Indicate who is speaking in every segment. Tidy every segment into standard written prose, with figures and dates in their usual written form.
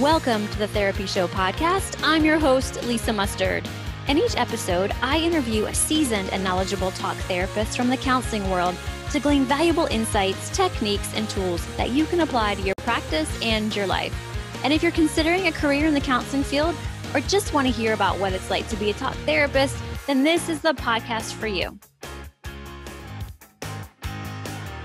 Speaker 1: Welcome to the Therapy Show podcast. I'm your host, Aleeza Mustard. In each episode, I interview a seasoned and knowledgeable talk therapist from the counseling world to glean valuable insights, techniques, and tools that you can apply to your practice and your life. And if you're considering a career in the counseling field or just want to hear about what it's like to be a talk therapist, then this is the podcast for you.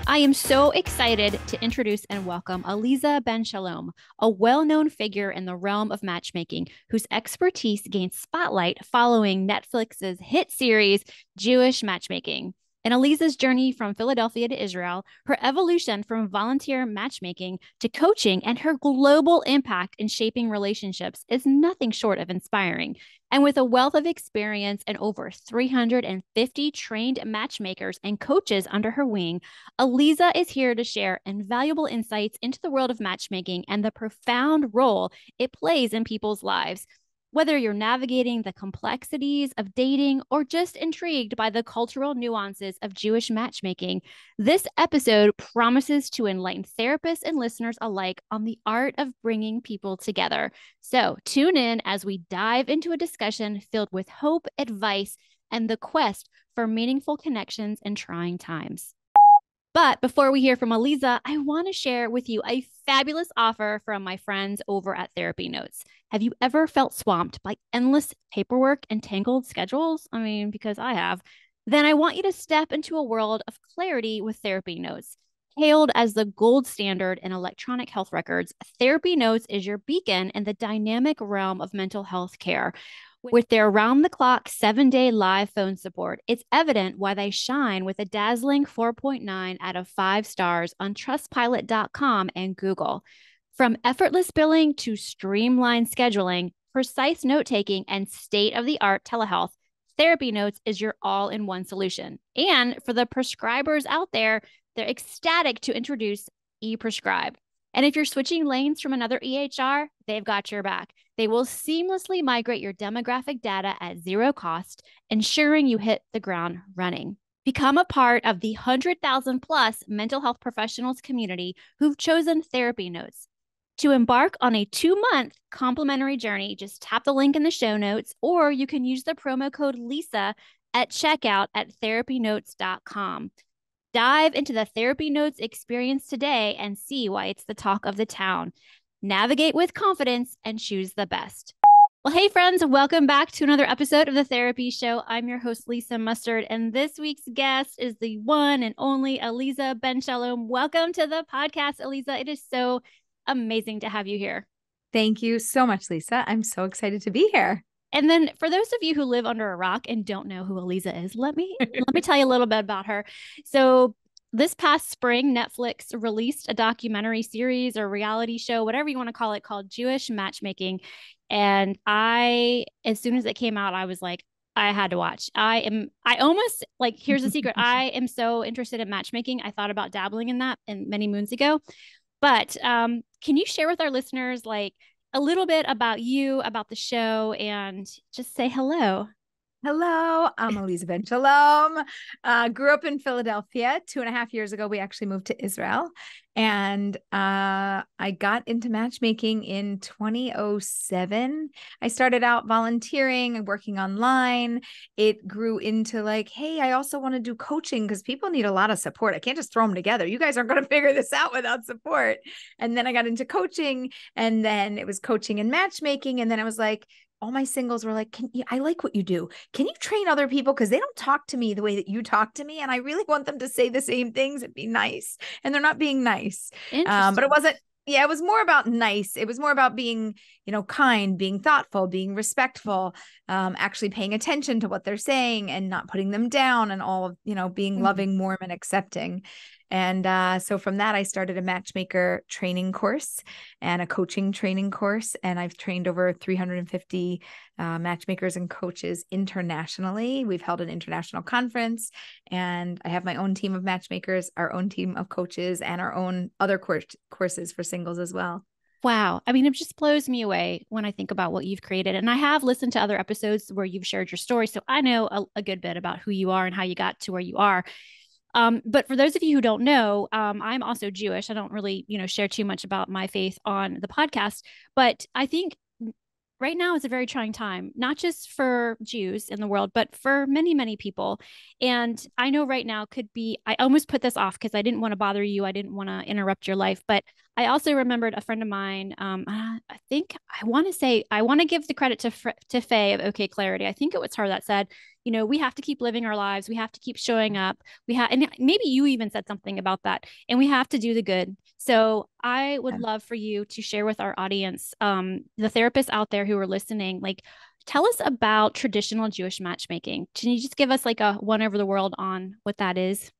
Speaker 1: I am so excited to introduce and welcome Aleeza Ben Shalom, a well-known figure in the realm of matchmaking whose expertise gained spotlight following Netflix's hit series, Jewish Matchmaking. In Aleeza's journey from Philadelphia to Israel, her evolution from volunteer matchmaking to coaching and her global impact in shaping relationships is nothing short of inspiring. And with a wealth of experience and over 350 trained matchmakers and coaches under her wing, Aleeza is here to share invaluable insights into the world of matchmaking and the profound role it plays in people's lives. Whether you're navigating the complexities of dating or just intrigued by the cultural nuances of Jewish matchmaking, this episode promises to enlighten therapists and listeners alike on the art of bringing people together. So tune in as we dive into a discussion filled with hope, advice, and the quest for meaningful connections in trying times. But before we hear from Aleeza, I want to share with you a fabulous offer from my friends over at Therapy Notes. Have you ever felt swamped by endless paperwork and tangled schedules? Because I have. Then I want you to step into a world of clarity with Therapy Notes. Hailed as the gold standard in electronic health records, Therapy Notes is your beacon in the dynamic realm of mental health care. With their round-the-clock 7-day live phone support, it's evident why they shine with a dazzling 4.9 out of 5 stars on Trustpilot.com and Google. From effortless billing to streamlined scheduling, precise note-taking, and state-of-the-art telehealth, Therapy Notes is your all-in-one solution. And for the prescribers out there, they're ecstatic to introduce ePrescribe. And if you're switching lanes from another EHR, they've got your back. They will seamlessly migrate your demographic data at zero cost, ensuring you hit the ground running. Become a part of the 100,000 plus mental health professionals community who've chosen Therapy Notes. To embark on a 2-month complimentary journey, just tap the link in the show notes, or you can use the promo code Lisa at checkout at therapynotes.com. Dive into the Therapy Notes experience today and see why it's the talk of the town. Navigate with confidence and choose the best. Well, hey friends, welcome back to another episode of the Therapy Show. I'm your host, Aleeza Mustard, and this week's guest is the one and only Aleeza Ben Shalom. Welcome to the podcast, Aleeza. It is so amazing to have you here.
Speaker 2: Thank you so much, Lisa. I'm so excited to be here.
Speaker 1: And then for those of you who live under a rock and don't know who Aleeza is, let me tell you a little bit about her. So this past spring, Netflix released a documentary series or reality show, whatever you want to call it, called Jewish Matchmaking. And as soon as it came out, I was like, I had to watch. Here's a secret. I am so interested in matchmaking. I thought about dabbling in that many moons ago. But can you share with our listeners, a little bit about you, about the show, and just say hello?
Speaker 2: Hello, I'm Aleeza Ben Shalom. Grew up in Philadelphia. 2.5 years ago, we actually moved to Israel. And I got into matchmaking in 2007. I started out volunteering and working online. It grew into hey, I also want to do coaching because people need a lot of support. I can't just throw them together. You guys aren't going to figure this out without support. And then I got into coaching, and then it was coaching and matchmaking. And then I was like, all my singles were like, I like what you do. Can you train other people? Because they don't talk to me the way that you talk to me. And I really want them to say the same things and be nice. And they're not being nice. But it wasn't, it was more about nice. It was more about being, kind, being thoughtful, being respectful, actually paying attention to what they're saying and not putting them down, and all of, being loving, warm, and accepting. And so from that, I started a matchmaker training course and a coaching training course. And I've trained over 350 matchmakers and coaches internationally. We've held an international conference, and I have my own team of matchmakers, our own team of coaches, and our own other courses for singles as well.
Speaker 1: Wow. It just blows me away when I think about what you've created. And I have listened to other episodes where you've shared your story. So I know a good bit about who you are and how you got to where you are. But for those of you who don't know, I'm also Jewish. I don't really, share too much about my faith on the podcast, but I think right now is a very trying time, not just for Jews in the world, but for many, many people. And I know right now could be, I almost put this off because I didn't want to bother you. I didn't want to interrupt your life. But I also remembered a friend of mine. I think I want to say, I want to give the credit to Faye of OK Clarity. I think it was her that said, we have to keep living our lives. We have to keep showing up. And maybe you even said something about that. And we have to do the good. So I would love for you to share with our audience, the therapists out there who are listening, like, tell us about traditional Jewish matchmaking. Can you just give us like a one over the world on what that is?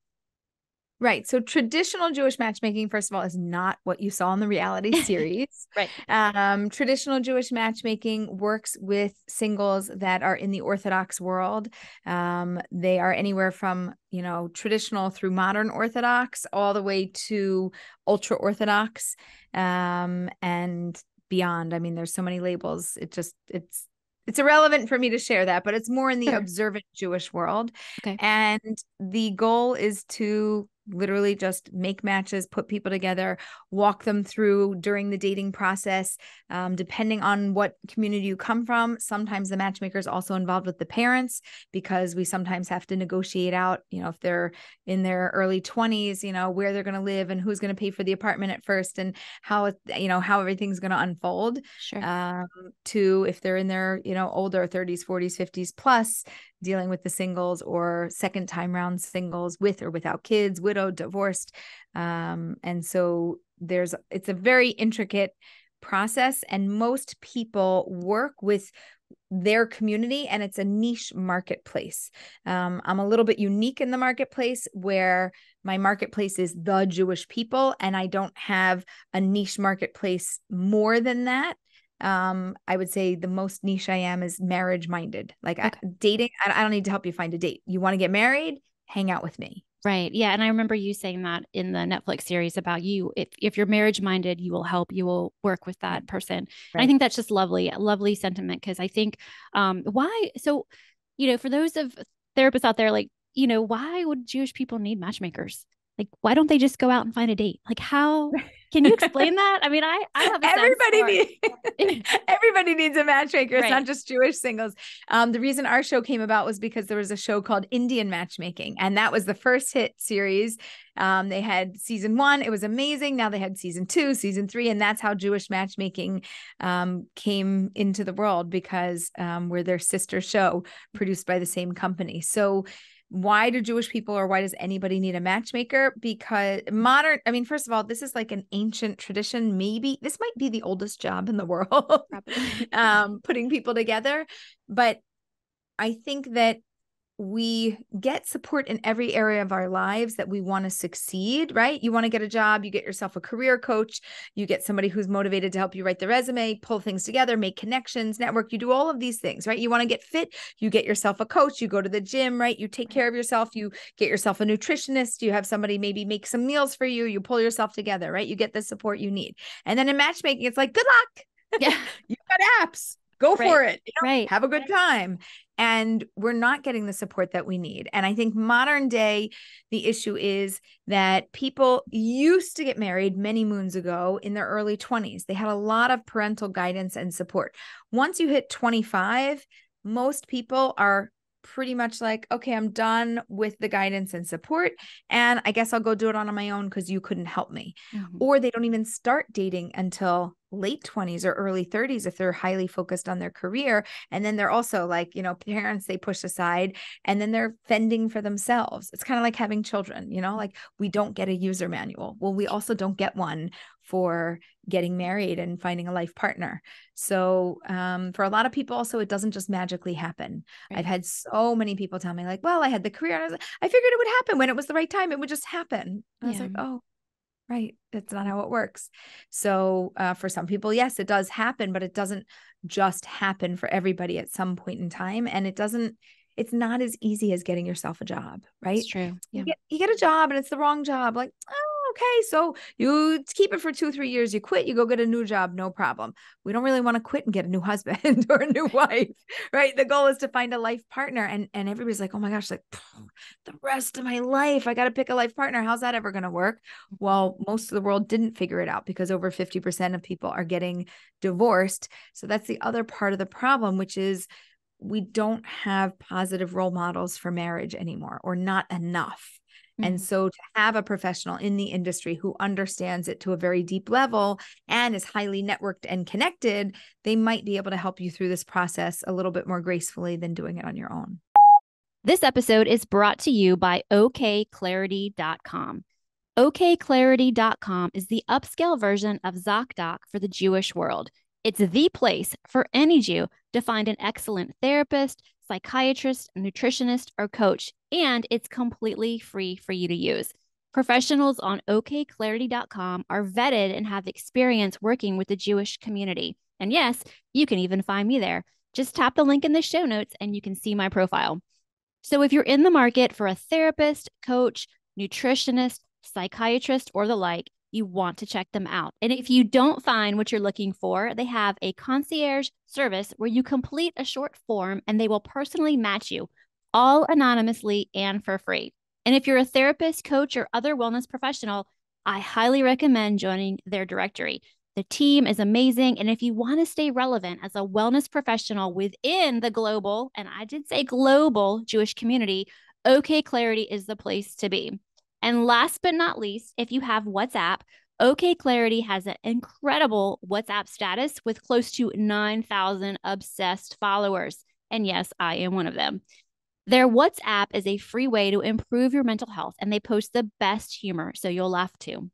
Speaker 2: Right. So traditional Jewish matchmaking, first of all, is not what you saw in the reality series.
Speaker 1: Right.
Speaker 2: Traditional Jewish matchmaking works with singles that are in the Orthodox world. They are anywhere from, traditional through modern Orthodox all the way to ultra Orthodox, and beyond. I mean, there's so many labels. It's irrelevant for me to share that, but it's more in the observant Jewish world.
Speaker 1: Okay.
Speaker 2: And the goal is to literally just make matches, put people together, walk them through during the dating process. Depending on what community you come from, sometimes the matchmaker is also involved with the parents, because we sometimes have to negotiate out, if they're in their early 20s, where they're going to live and who's going to pay for the apartment at first, and how everything's going to unfold.
Speaker 1: Sure.
Speaker 2: To if they're in their, older 30s, 40s, 50s plus, dealing with the singles or second time round singles with or without kids, widowed, divorced. And so it's a very intricate process, and most people work with their community, and it's a niche marketplace. I'm a little bit unique in the marketplace, where my marketplace is the Jewish people, and I don't have a niche marketplace more than that. I would say the most niche I am is marriage minded. Like, okay. Dating, I don't need to help you find a date. You want to get married? Hang out with me.
Speaker 1: Right. Yeah. And I remember you saying that in the Netflix series about you. If you're marriage minded, you will help, you will work with that person. Right. And I think that's just lovely, lovely sentiment. Cause I think, for those of therapists out there, like, why would Jewish people need matchmakers? Like, why don't they just go out and find a date? Like, how can you explain that? I mean, I have
Speaker 2: everybody needs a matchmaker. It's
Speaker 1: right.
Speaker 2: not just Jewish singles. The reason our show came about was because there was a show called Indian Matchmaking, and that was the first hit series. They had season 1. It was amazing. Now they had season 2, season 3, and that's how Jewish matchmaking came into the world, because we're their sister show produced by the same company. So why do Jewish people, or why does anybody need a matchmaker? Because first of all, this is like an ancient tradition. Maybe this might be the oldest job in the world, putting people together. But I think that we get support in every area of our lives that we want to succeed, right? You want to get a job, you get yourself a career coach, you get somebody who's motivated to help you write the resume, pull things together, make connections, network. You do all of these things, right? You want to get fit, you get yourself a coach, you go to the gym, right? You take care of yourself, you get yourself a nutritionist, you have somebody maybe make some meals for you, you pull yourself together, right? You get the support you need. And then in matchmaking, it's like, good luck.
Speaker 1: Yeah.
Speaker 2: You've got apps. Go for it.
Speaker 1: Right.
Speaker 2: Have a good time. And we're not getting the support that we need. And I think modern day, the issue is that people used to get married many moons ago in their early 20s. They had a lot of parental guidance and support. Once you hit 25, most people are pretty much like, okay, I'm done with the guidance and support, and I guess I'll go do it on my own because you couldn't help me. Mm-hmm. Or they don't even start dating until late 20s or early 30s if they're highly focused on their career. And then they're also like, parents they push aside, and then they're fending for themselves. It's kind of like having children, like we don't get a user manual. Well, we also don't get one for getting married and finding a life partner. So for a lot of people also, it doesn't just magically happen. Right. I've had so many people tell me like, well, I had the career, and I figured it would happen when it was the right time. It would just happen. And I was like, oh, right. That's not how it works. So for some people, yes, it does happen, but it doesn't just happen for everybody at some point in time. And it's not as easy as getting yourself a job, right?
Speaker 1: It's true. Yeah.
Speaker 2: You get a job and it's the wrong job. Like, oh, okay, so you keep it for 2-3 years, you quit, you go get a new job, no problem. We don't really want to quit and get a new husband or a new wife, right? The goal is to find a life partner. And everybody's like, oh my gosh, like the rest of my life, I got to pick a life partner. How's that ever going to work? Well, most of the world didn't figure it out because over 50% of people are getting divorced. So that's the other part of the problem, which is we don't have positive role models for marriage anymore, or not enough. And so to have a professional in the industry who understands it to a very deep level and is highly networked and connected, they might be able to help you through this process a little bit more gracefully than doing it on your own.
Speaker 1: This episode is brought to you by okclarity.com. okclarity.com is the upscale version of ZocDoc for the Jewish world. It's the place for any Jew to find an excellent therapist, psychiatrist, nutritionist, or coach, and it's completely free for you to use. Professionals on okclarity.com are vetted and have experience working with the Jewish community. And yes, you can even find me there. Just tap the link in the show notes and you can see my profile. So if you're in the market for a therapist, coach, nutritionist, psychiatrist, or the like, you want to check them out. And if you don't find what you're looking for, they have a concierge service where you complete a short form and they will personally match you, all anonymously and for free. And if you're a therapist, coach, or other wellness professional, I highly recommend joining their directory. The team is amazing. And if you want to stay relevant as a wellness professional within the global, and I did say global Jewish community, OK Clarity is the place to be. And last but not least, if you have WhatsApp, OK Clarity has an incredible WhatsApp status with close to 9,000 obsessed followers. And yes, I am one of them. Their WhatsApp is a free way to improve your mental health, and they post the best humor, so you'll laugh too.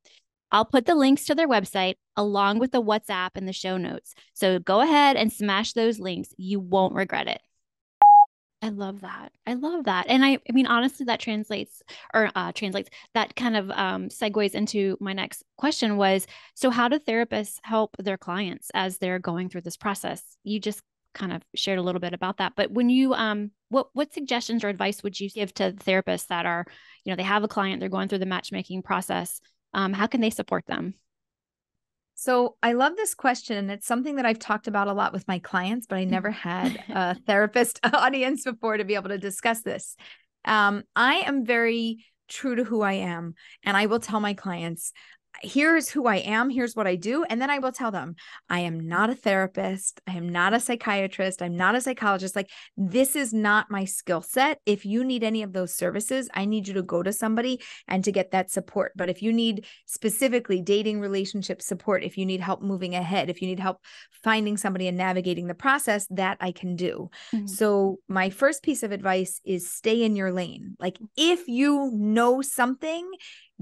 Speaker 1: I'll put the links to their website along with the WhatsApp in the show notes. So go ahead and smash those links. You won't regret it. I love that. I love that. And I mean, honestly, that translates that kind of segues into my next question was, so how do therapists help their clients as they're going through this process? You just kind of shared a little bit about that, but when you, what suggestions or advice would you give to therapists that are, they have a client, they're going through the matchmaking process. How can they support them?
Speaker 2: So I love this question. And it's something that I've talked about a lot with my clients, but I never had a therapist audience before to be able to discuss this. I am very true to who I am. And I will tell my clients, here's who I am, here's what I do. And then I will tell them, I am not a therapist. I am not a psychiatrist. I'm not a psychologist. Like, this is not my skill set. If you need any of those services, I need you to go to somebody and to get that support. But if you need specifically dating relationship support, if you need help moving ahead, if you need help finding somebody and navigating the process, that I can do. So my first piece of advice is stay in your lane. Like, if you know something,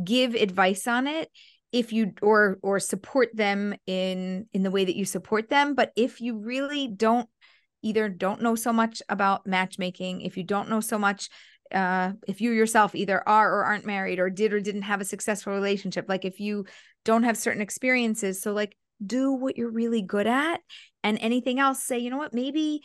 Speaker 2: give advice on it. If you or support them in the way that you support them. But if you really don't know so much about matchmaking, if you don't know so much, if you yourself either are or aren't married or did or didn't have a successful relationship, like if you don't have certain experiences, so like do what you're really good at, and anything else, say, you know what, maybe,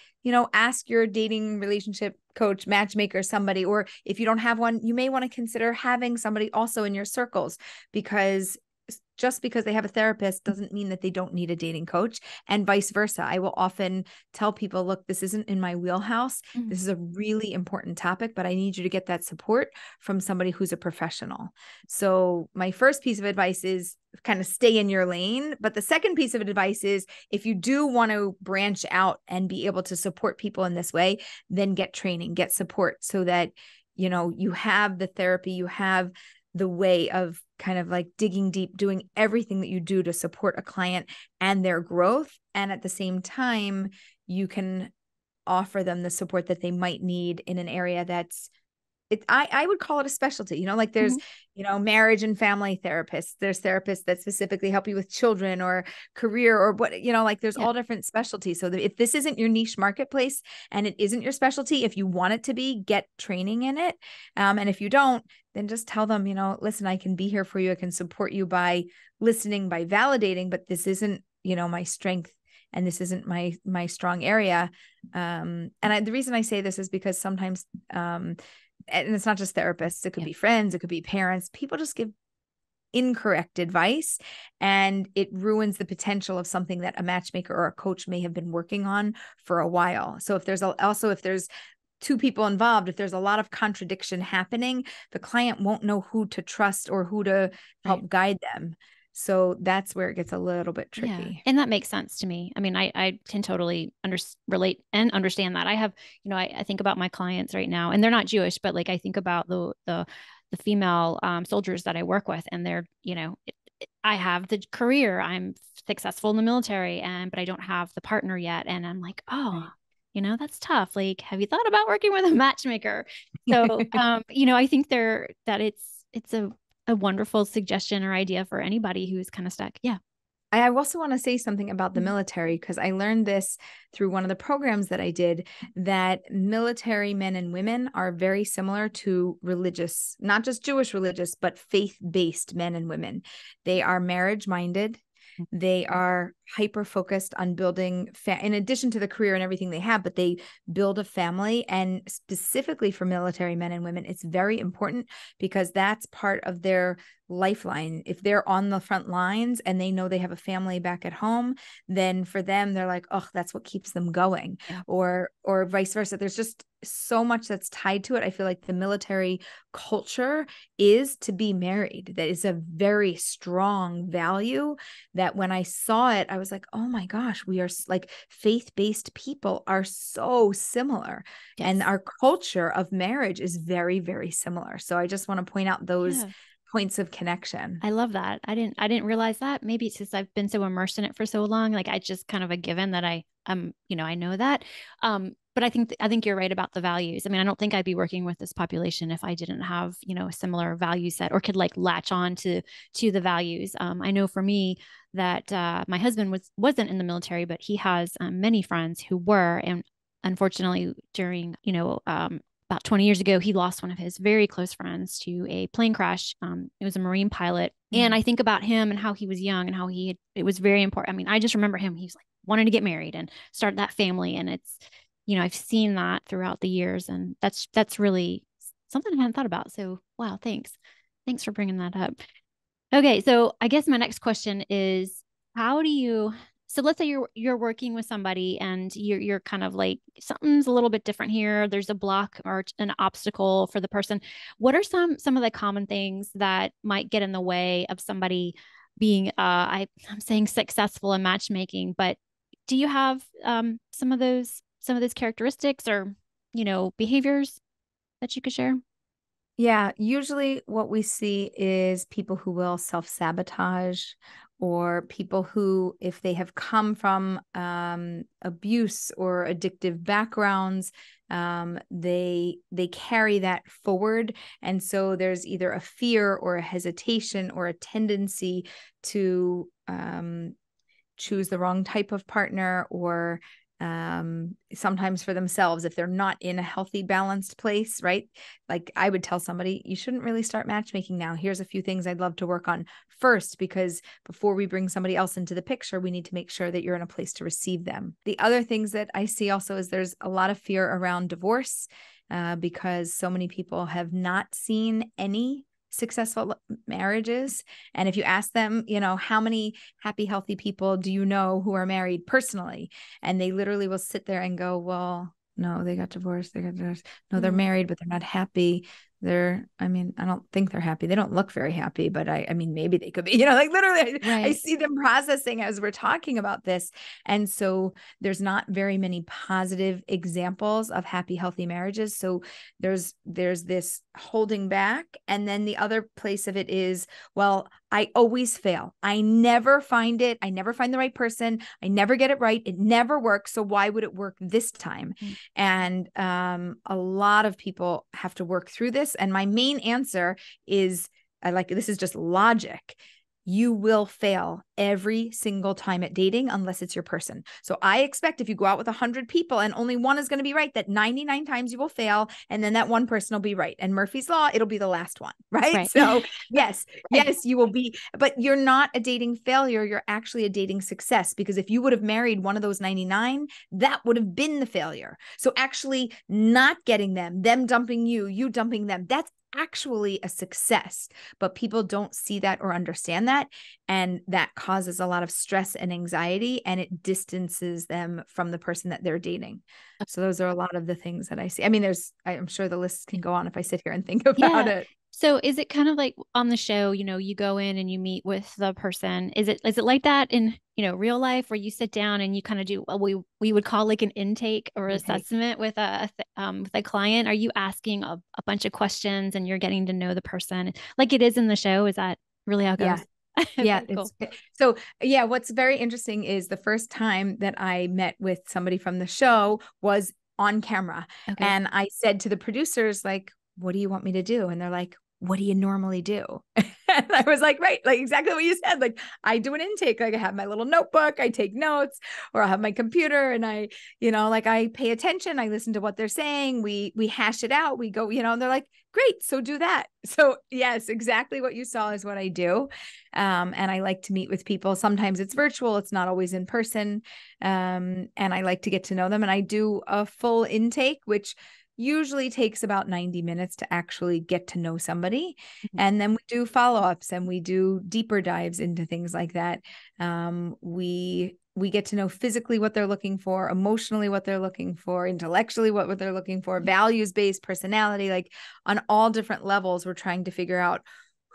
Speaker 2: ask your dating relationship coach, matchmaker, somebody, or if you don't have one, you may want to consider having somebody also in your circles, because just because they have a therapist doesn't mean that they don't need a dating coach, and vice versa. I will often tell people, look, this isn't in my wheelhouse. This is a really important topic, but I need you to get that support from somebody who's a professional. So my first piece of advice is kind of stay in your lane. But the second piece of advice is, if you do want to branch out and be able to support people in this way, then get training, get support, so that, you have the therapy, you have the way of kind of like digging deep, doing everything that you do to support a client and their growth. And at the same time, you can offer them the support that they might need in an area that's, I would call it a specialty, like there's, marriage and family therapists. There's therapists that specifically help you with children or career or what, like there's all different specialties. So that if this isn't your niche marketplace and it isn't your specialty, if you want it to be, get training in it. And if you don't, then just tell them, listen, I can be here for you. I can support you by listening, by validating, but this isn't, my strength. And this isn't my strong area. And the reason I say this is because sometimes, and it's not just therapists, it could be friends, it could be parents. People just give incorrect advice, and it ruins the potential of something that a matchmaker or a coach may have been working on for a while. So if there's two people involved, if there's a lot of contradiction happening, the client won't know who to trust or who to help guide them. So that's where it gets a little bit tricky.
Speaker 1: Yeah. And that makes sense to me. I mean, I can totally relate and understand that. I have, I think about my clients right now, and they're not Jewish, but like I think about the female soldiers that I work with, and they're, I have the career, I'm successful in the military, but I don't have the partner yet. And I'm like, oh, that's tough. Like, have you thought about working with a matchmaker? So, I think that it's a wonderful suggestion or idea for anybody who's kind of stuck. Yeah.
Speaker 2: I also want to say something about the military, because I learned this through one of the programs that I did, that military men and women are very similar to religious, not just Jewish religious, but faith-based men and women. They are marriage-minded. They are hyper-focused on building, in addition to the career and everything they have, but they build a family. And specifically for military men and women, it's very important because that's part of their lifeline. If they're on the front lines and they know they have a family back at home, then for them, they're like, oh, that's what keeps them going.
Speaker 1: Yeah.
Speaker 2: Or vice versa. There's just so much that's tied to it. I feel like the military culture is to be married. That is a very strong value that when I saw it, I was like, oh my gosh, we are like faith-based people are so similar.
Speaker 1: Yes.
Speaker 2: And our culture of marriage is very, very similar. So I just want to point out those points of connection.
Speaker 1: I love that. I didn't realize that. Maybe it's just I've been so immersed in it for so long. Like I just kind of a given that I know that. But I think you're right about the values. I mean, I don't think I'd be working with this population if I didn't have, a similar value set or could like latch on to the values. I know for me that my husband wasn't in the military, but he has many friends who were, and unfortunately during, about 20 years ago, he lost one of his very close friends to a plane crash. It was a Marine pilot. And I think about him and how he was young and how it was very important. I mean, I just remember him. He was like wanting to get married and start that family. And it's, I've seen that throughout the years. And that's really something I hadn't thought about. So, wow, thanks. Thanks for bringing that up. Okay. So I guess my next question is, so let's say you're working with somebody and you're kind of like something's a little bit different here. There's a block or an obstacle for the person. What are some of the common things that might get in the way of somebody being I'm saying successful in matchmaking, but do you have some of those characteristics or behaviors that you could share?
Speaker 2: Yeah, usually what we see is people who will self-sabotage, or people who, if they have come from abuse or addictive backgrounds, they carry that forward. And so there's either a fear or a hesitation or a tendency to choose the wrong type of partner, or sometimes for themselves, if they're not in a healthy, balanced place, right? Like I would tell somebody, you shouldn't really start matchmaking now. Here's a few things I'd love to work on first, because before we bring somebody else into the picture, we need to make sure that you're in a place to receive them. The other things that I see also is there's a lot of fear around divorce, because so many people have not seen any successful marriages. And if you ask them, how many happy, healthy people do you know who are married personally? And they literally will sit there and go, well, no, they got divorced. No, they're married, but they're not happy. I don't think they're happy. They don't look very happy, but I mean, maybe they could be, like literally I see them processing as we're talking about this. And so there's not very many positive examples of happy, healthy marriages. So there's this holding back. And then the other place of it is, well, I always fail. I never find it. I never find the right person. I never get it right. It never works. So why would it work this time? And a lot of people have to work through this. And my main answer is, this is just logic. You will fail every single time at dating unless it's your person. So I expect if you go out with 100 people and only one is going to be right, that 99 times you will fail, and then that one person will be right. And Murphy's Law, it'll be the last one, right?
Speaker 1: Right.
Speaker 2: So yes,
Speaker 1: Right.
Speaker 2: yes, you will be, but you're not a dating failure. You're actually a dating success, because if you would have married one of those 99, that would have been the failure. So actually not getting them dumping you dumping them, that's actually a success. But people don't see that or understand that, and that causes a lot of stress and anxiety, and it distances them from the person that they're dating. So those are a lot of the things that I see. I mean, I'm sure the list can go on if I sit here and think about
Speaker 1: Yeah.
Speaker 2: it.
Speaker 1: So is it kind of like on the show, you go in and you meet with the person? Is it like that in, real life, where you sit down and you kind of do what we would call like an intake or assessment with a client? Are you asking a bunch of questions and you're getting to know the person like it is in the show? Is that really how it
Speaker 2: Yeah.
Speaker 1: goes?
Speaker 2: Yeah.
Speaker 1: Okay, cool.
Speaker 2: So yeah, what's very interesting is the first time that I met with somebody from the show was on camera.
Speaker 1: Okay.
Speaker 2: And I said to the producers, like, what do you want me to do? And they're like, what do you normally do? And I was like, right, like exactly what you said. Like, I do an intake, like I have my little notebook, I take notes, or I'll have my computer, and I, like I pay attention, I listen to what they're saying, we hash it out, we go, and they're like, great, so do that. So yes, exactly what you saw is what I do. And I like to meet with people. Sometimes it's virtual, it's not always in person. And I like to get to know them. And I do a full intake, which usually takes about 90 minutes to actually get to know somebody.
Speaker 1: Mhm.
Speaker 2: And then we do follow-ups and we do deeper dives into things like that. We get to know physically what they're looking for, emotionally what they're looking for, intellectually what they're looking for, values-based, personality, like on all different levels. We're trying to figure out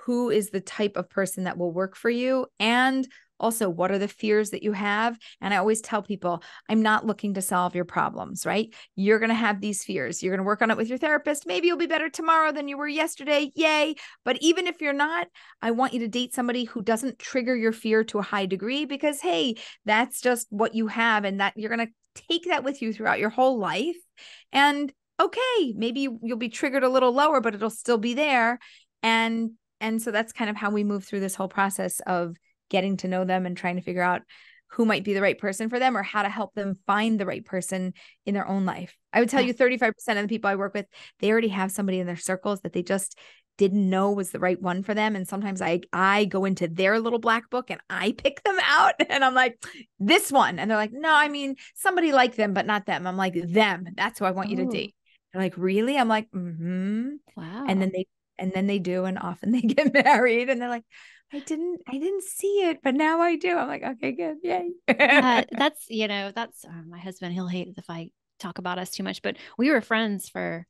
Speaker 2: who is the type of person that will work for you, and also what are the fears that you have. And I always tell people, I'm not looking to solve your problems, right? You're going to have these fears. You're going to work on it with your therapist. Maybe you'll be better tomorrow than you were yesterday. Yay. But even if you're not, I want you to date somebody who doesn't trigger your fear to a high degree, because, hey, that's just what you have. And that you're going to take that with you throughout your whole life. And okay, maybe you'll be triggered a little lower, but it'll still be there. And so that's kind of how we move through this whole process of getting to know them and trying to figure out who might be the right person for them, or how to help them find the right person in their own life. I would tell you 35% of the people I work with, they already have somebody in their circles that they just didn't know was the right one for them. And sometimes I go into their little black book and I pick them out and I'm like, this one. And they're like, no, I mean, somebody like them, but not them. I'm like, them. That's who I want you to date. They're like, really? I'm like, mm-hmm.
Speaker 1: Wow.
Speaker 2: And then they do, and often they get married, and they're like, I didn't see it, but now I do. I'm like, okay, good. Yay.
Speaker 1: That's my husband. He'll hate if I talk about us too much, but we were friends for,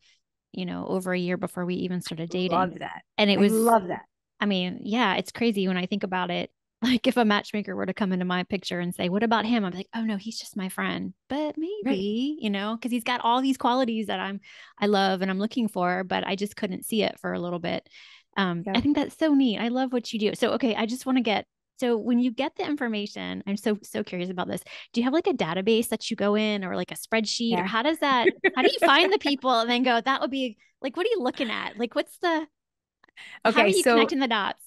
Speaker 1: over a year before we even started dating.
Speaker 2: Love that.
Speaker 1: And
Speaker 2: I love that.
Speaker 1: I mean, yeah, it's crazy when I think about it. Like if a matchmaker were to come into my picture and say, what about him? I'm like, oh no, he's just my friend. But
Speaker 2: Right.
Speaker 1: maybe, because he's got all these qualities that I love and I'm looking for, but I just couldn't see it for a little bit. I think that's so neat. I love what you do. So, okay, I just want to so when you get the information, I'm so curious about this. Do you have like a database that you go in, or like a spreadsheet, or
Speaker 2: Yeah.
Speaker 1: how do you find the people and then go, that would be like, what are you looking at? Like, how are
Speaker 2: Okay.
Speaker 1: you connecting the dots?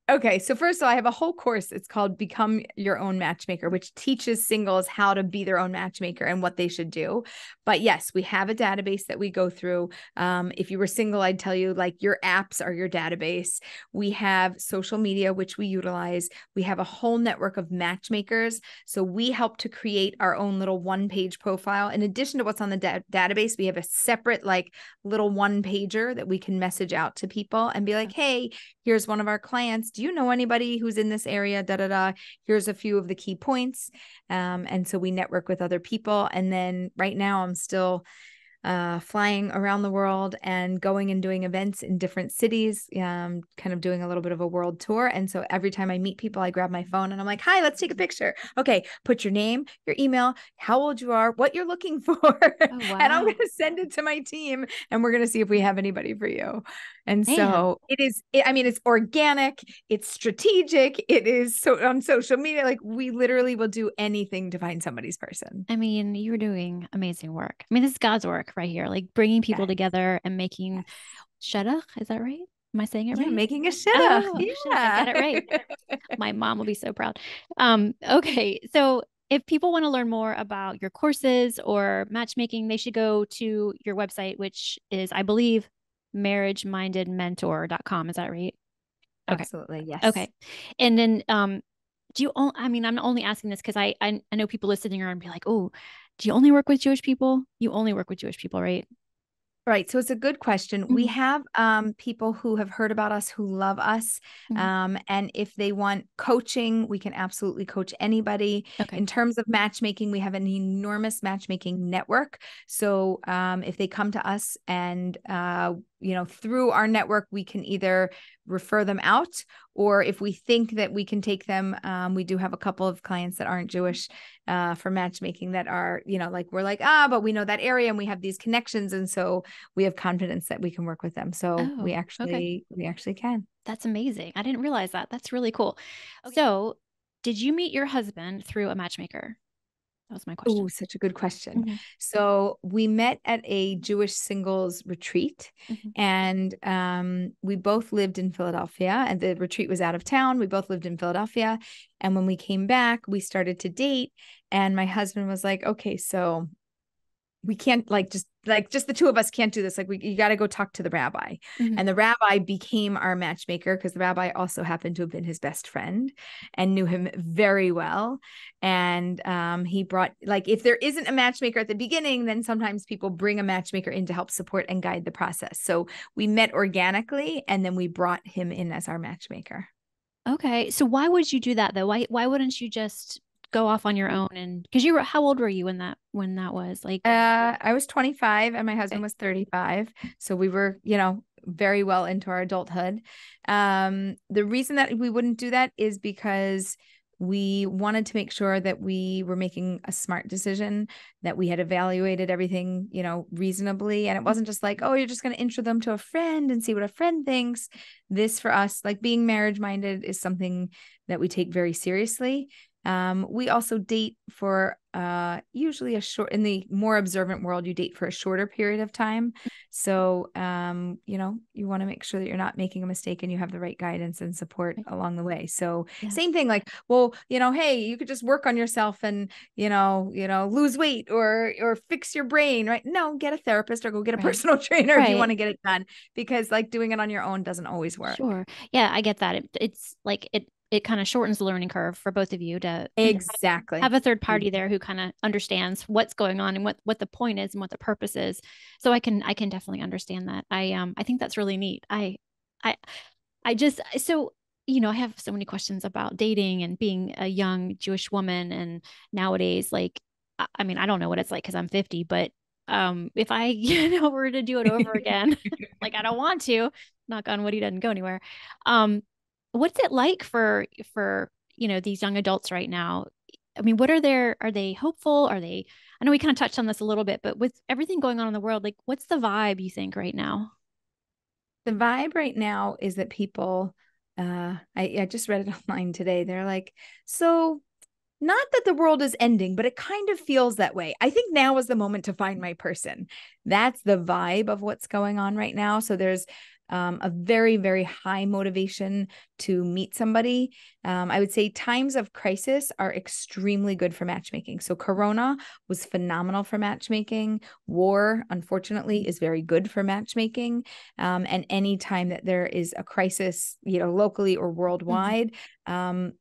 Speaker 2: Okay, so first of all, I have a whole course. It's called Become Your Own Matchmaker, which teaches singles how to be their own matchmaker and what they should do. But yes, we have a database that we go through. If you were single, I'd tell you like your apps are your database. We have social media, which we utilize. We have a whole network of matchmakers. So we help to create our own little one-page profile. In addition to what's on the database, we have a separate like little one-pager that we can message out to people and be like, hey, here's one of our clients. Do you know anybody who's in this area? Da, da, da. Here's a few of the key points. And so we network with other people. And then right now I'm still flying around the world and going and doing events in different cities, kind of doing a little bit of a world tour. And so every time I meet people, I grab my phone and I'm like, hi, let's take a picture. Okay, put your name, your email, how old you are, what you're looking for.
Speaker 1: Oh, wow.
Speaker 2: And I'm going to send it to my team and we're going to see if we have anybody for you. And so it's organic, it's strategic, it is so on social media, like we literally will do anything to find somebody's person.
Speaker 1: I mean, you're doing amazing work. I mean, this is God's work right here, like bringing people together and making shidduch. Is that right? Am I saying it
Speaker 2: Yeah,
Speaker 1: right?
Speaker 2: making a shidduch.
Speaker 1: Oh, shidduch. I
Speaker 2: Yeah.
Speaker 1: got it right. My mom will be so proud. Okay. So if people want to learn more about your courses or matchmaking, they should go to your website, which is, I believe, marriagemindedmentor.com. Is that right? Okay.
Speaker 2: Absolutely. Yes.
Speaker 1: Okay. And then do you I mean, I'm only asking this because I know people listening are and be like, oh, do you only work with Jewish people? You only work with Jewish people, right?
Speaker 2: Right. So it's a good question. We
Speaker 1: Mhm.
Speaker 2: have people who have heard about us, who love us.
Speaker 1: Mhm.
Speaker 2: And if they want coaching, we can absolutely coach anybody.
Speaker 1: Okay.
Speaker 2: In terms of matchmaking, we have an enormous matchmaking network. So if they come to us and, through our network, we can either refer them out, or if we think that we can take them, we do have a couple of clients that aren't Jewish for matchmaking that are, we're like, but we know that area and we have these connections. And so we have confidence that we can work with them. So we
Speaker 1: Oh, okay.
Speaker 2: actually can.
Speaker 1: That's amazing. I didn't realize that. That's really cool. Okay. So, did you meet your husband through a matchmaker? That was my
Speaker 2: Oh,
Speaker 1: question.
Speaker 2: such a good question.
Speaker 1: Mhm.
Speaker 2: So we met at a Jewish singles retreat,
Speaker 1: Mhm.
Speaker 2: and we both lived in Philadelphia, and the retreat was out of town. We both lived in Philadelphia. And when we came back, we started to date. And my husband was like, okay, so we can't just the two of us can't do this. Like you got to go talk to the rabbi.
Speaker 1: Mhm.
Speaker 2: And the rabbi became our matchmaker because the rabbi also happened to have been his best friend and knew him very well. And he brought, like, if there isn't a matchmaker at the beginning, then sometimes people bring a matchmaker in to help support and guide the process. So we met organically, and then we brought him in as our matchmaker.
Speaker 1: Okay. So why would you do that though? Why wouldn't you just go off on your own? And because you were, how old were you when that was? Like,
Speaker 2: I was 25 and my husband
Speaker 1: okay.
Speaker 2: was 35. So we were, very well into our adulthood. The reason that we wouldn't do that is because we wanted to make sure that we were making a smart decision, that we had evaluated everything, reasonably. And it wasn't just like, oh, you're just going to intro them to a friend and see what a friend thinks. This for us, like being marriage minded, is something that we take very seriously. We also date for usually in the more observant world, you date for a shorter period of time. So, you want to make sure that you're not making a mistake and you have the right guidance and support
Speaker 1: Right.
Speaker 2: along the way. So
Speaker 1: Yeah.
Speaker 2: same thing, like, well, hey, you could just work on yourself and, lose weight or fix your brain, right? No, get a therapist or go get a
Speaker 1: Right.
Speaker 2: personal trainer if you
Speaker 1: Right.
Speaker 2: want to get it done, because like doing it on your own doesn't always work.
Speaker 1: Sure. Yeah, I get that. It's like it kind of shortens the learning curve for both of you to have
Speaker 2: Exactly.
Speaker 1: a third party there who kind of understands what's going on and what the point is and what the purpose is. So I can definitely understand that. I think that's really neat. I I just so I have so many questions about dating and being a young Jewish woman and nowadays like I mean, I don't know what it's like because I'm 50, but if I were to do it over again, like I don't want to, knock on wood, he doesn't go anywhere. Um, what's it like for these young adults right now? I mean, are they hopeful? I know we kind of touched on this a little bit, but with everything going on in the world, like what's the vibe you think right now?
Speaker 2: The vibe right now is that people, I just read it online today. They're like, so not that the world is ending, but it kind of feels that way. I think now is the moment to find my person. That's the vibe of what's going on right now. So there's a very, very high motivation to meet somebody. I would say times of crisis are extremely good for matchmaking. So Corona was phenomenal for matchmaking. War, unfortunately, is very good for matchmaking. And any time that there is a crisis, locally or
Speaker 1: Mhm.
Speaker 2: worldwide,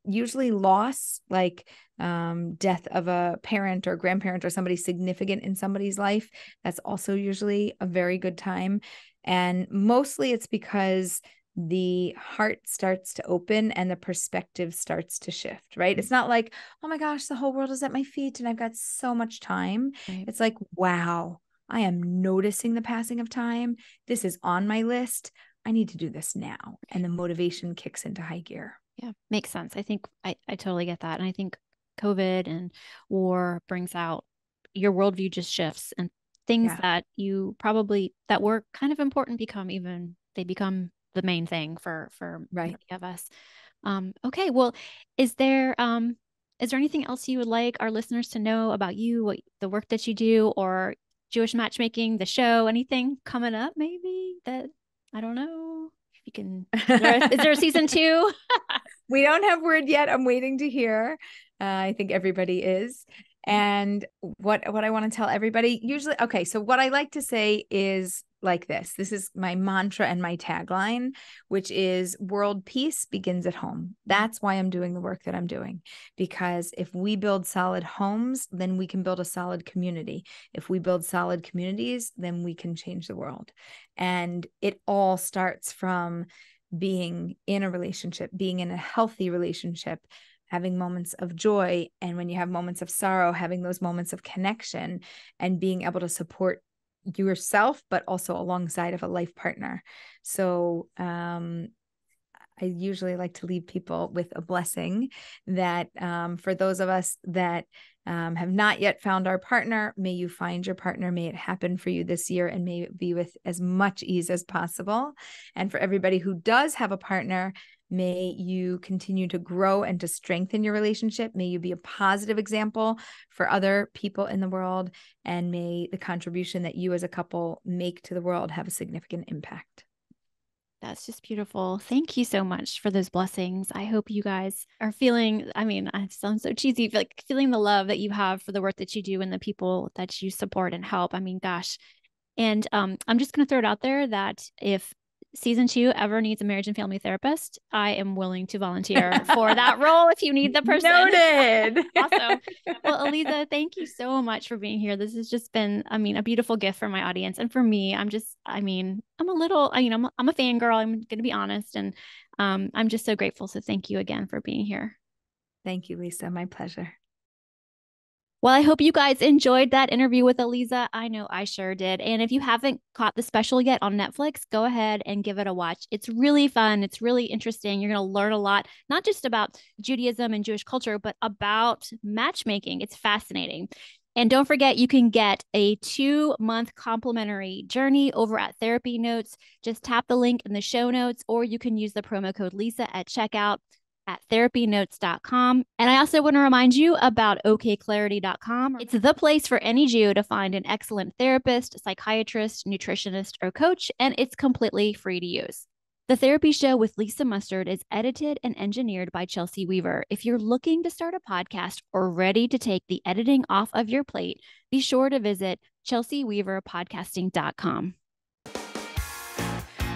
Speaker 2: usually loss, like death of a parent or grandparent or somebody significant in somebody's life, that's also usually a very good time. And mostly it's because the heart starts to open and the perspective starts to shift, right? It's not like, oh my gosh, the whole world is at my feet and I've got so much time.
Speaker 1: Right.
Speaker 2: It's like, wow, I am noticing the passing of time. This is on my list. I need to do this now. And the motivation kicks into high gear.
Speaker 1: Yeah, makes sense. I think I totally get that. And I think COVID and war brings out your worldview just shifts and things
Speaker 2: Yeah,
Speaker 1: that you probably that were kind of important they become the main thing for
Speaker 2: right.
Speaker 1: many of us. Okay, well, is there um is there anything else you would like our listeners to know about you, the work that you do, or Jewish matchmaking, the show, anything coming up maybe that I don't know? you can, is there a season 2?
Speaker 2: We don't have word yet. I'm waiting to hear. I think everybody is. And what I want to tell everybody usually, okay, so what I like to say is like this. This is my mantra and my tagline, which is world peace begins at home. That's why I'm doing the work that I'm doing, because if we build solid homes, then we can build a solid community. If we build solid communities, then we can change the world. And it all starts from being in a relationship, being in a healthy relationship, having moments of joy. And when you have moments of sorrow, having those moments of connection and being able to support yourself, but also alongside of a life partner. So I usually like to leave people with a blessing that for those of us that have not yet found our partner, may you find your partner. May it happen for you this year, and may it be with as much ease as possible. And for everybody who does have a partner, may you continue to grow and to strengthen your relationship. May you be a positive example for other people in the world. And may the contribution that you as a couple make to the world have a significant impact.
Speaker 1: That's just beautiful. Thank you so much for those blessings. I hope you guys are feeling, I mean, it sounds so cheesy, like feeling the love that you have for the work that you do and the people that you support and help. I mean, gosh. And I'm just going to throw it out there that if season 2 ever needs a marriage and family therapist, I am willing to volunteer for that role if you need the person.
Speaker 2: Noted.
Speaker 1: Awesome. Well, Aleeza, thank you so much for being here. This has just been, I mean, a beautiful gift for my audience. And for me, I'm a little, I'm a fangirl. I'm going to be honest. And I'm just so grateful. So thank you again for being here.
Speaker 2: Thank you, Lisa. My pleasure.
Speaker 1: Well, I hope you guys enjoyed that interview with Aleeza. I know I sure did. And if you haven't caught the special yet on Netflix, go ahead and give it a watch. It's really fun. It's really interesting. You're going to learn a lot, not just about Judaism and Jewish culture, but about matchmaking. It's fascinating. And don't forget, you can get a 2-month complimentary journey over at Therapy Notes. Just tap the link in the show notes, or you can use the promo code Lisa at checkout at therapynotes.com. And I also want to remind you about okclarity.com. It's the place for any Jew to find an excellent therapist, psychiatrist, nutritionist, or coach, and it's completely free to use. The Therapy Show with Lisa Mustard is edited and engineered by Chelsea Weaver. If you're looking to start a podcast or ready to take the editing off of your plate, be sure to visit chelseaweaverpodcasting.com.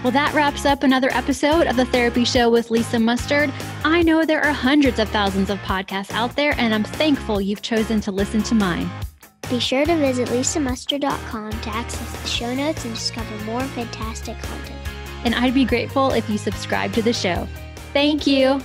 Speaker 1: Well, that wraps up another episode of The Therapy Show with Lisa Mustard. I know there are hundreds of thousands of podcasts out there, and I'm thankful you've chosen to listen to mine.
Speaker 3: Be sure to visit lisamustard.com to access the show notes and discover more fantastic content.
Speaker 1: And I'd be grateful if you subscribe to the show. Thank you.